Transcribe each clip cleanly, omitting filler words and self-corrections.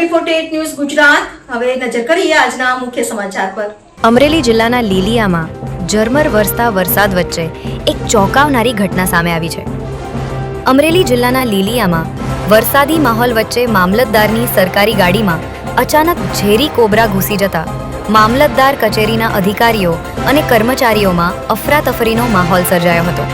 AB48 news Gujarat હવે નજર કરીએ આજના મુખ્ય સમાચાર પર। અમરેલી જિલ્લાના લીલિયામાં ઝરમર વરસતા વરસાદ વચ્ચે એક ચોંકાવનારી ઘટના સામે આવી છે। અમરેલી જિલ્લાના લીલિયામાં વરસાદી માહોલ વચ્ચે મામલતદારની સરકારી ગાડીમાં અચાનક ઝેરી કોબરા ઘૂસી જતા મામલતદાર કચેરીના અધિકારીઓ અને કર્મચારીઓમાં અફરાતફરીનો માહોલ સર્જાયો હતો।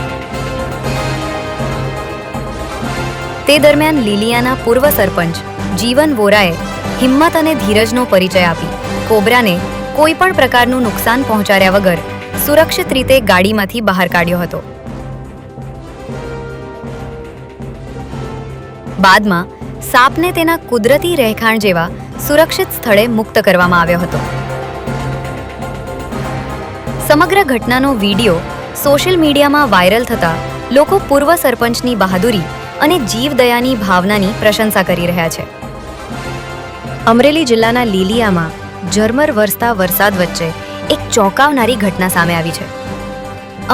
તે દરમિયાન લીલિયાના પૂર્વ સરપંચ જીવન વોરાએ હિંમત અને ધીરજનો પરિચય આપી કોબરાને કોઈ પણ પ્રકારનું નુકસાન પહોંચાડ્યા વગર સુરક્ષિત રીતે ગાડીમાંથી બહાર કાઢ્યો હતો। બાદમાં સાપને તેના કુદરતી રહેઠાણ જેવા સુરક્ષિત સ્થળે મુક્ત કરવામાં આવ્યો હતો। સમગ્ર ઘટનાનો વિડીયો સોશિયલ મીડિયામાં વાયરલ થતા લોકો પૂર્વ સરપંચની બહાદુરી અને જીવદયાની ભાવનાની પ્રશંસા કરી રહ્યા છે। અમરેલી જિલ્લાના લીલિયામાં ઝરમર વરસતા વરસાદ વચ્ચે એક ચોંકાવનારી ઘટના સામે આવી છે।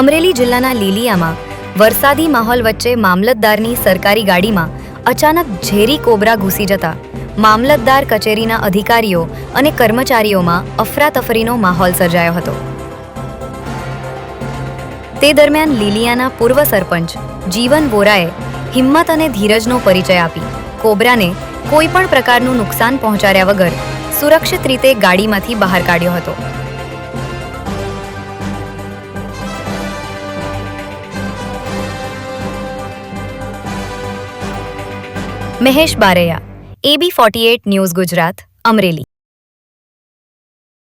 અમરેલી જિલ્લાના લીલિયામાં વરસાદી માહોલ વચ્ચે મામલતદારની સરકારી ગાડીમાં અચાનક ઝેરી કોબરા ઘૂસી જતા મામલતદાર કચેરીના અધિકારીઓ અને કર્મચારીઓમાં અફરાતફરીનો માહોલ સર્જાયો હતો। તે દરમિયાન લીલિયાના પૂર્વ સરપંચ જીવન વોરાએ હિંમત અને ધીરજનો પરિચય આપી કોબરાને કોઈ પણ પ્રકારનું નુકસાન પહોંચાડ્યા વગર સુરક્ષિત રીતે ગાડીમાંથી બહાર કાઢ્યો હતો। Mahesh Baraiya, AB48 news Gujarat, Amreli.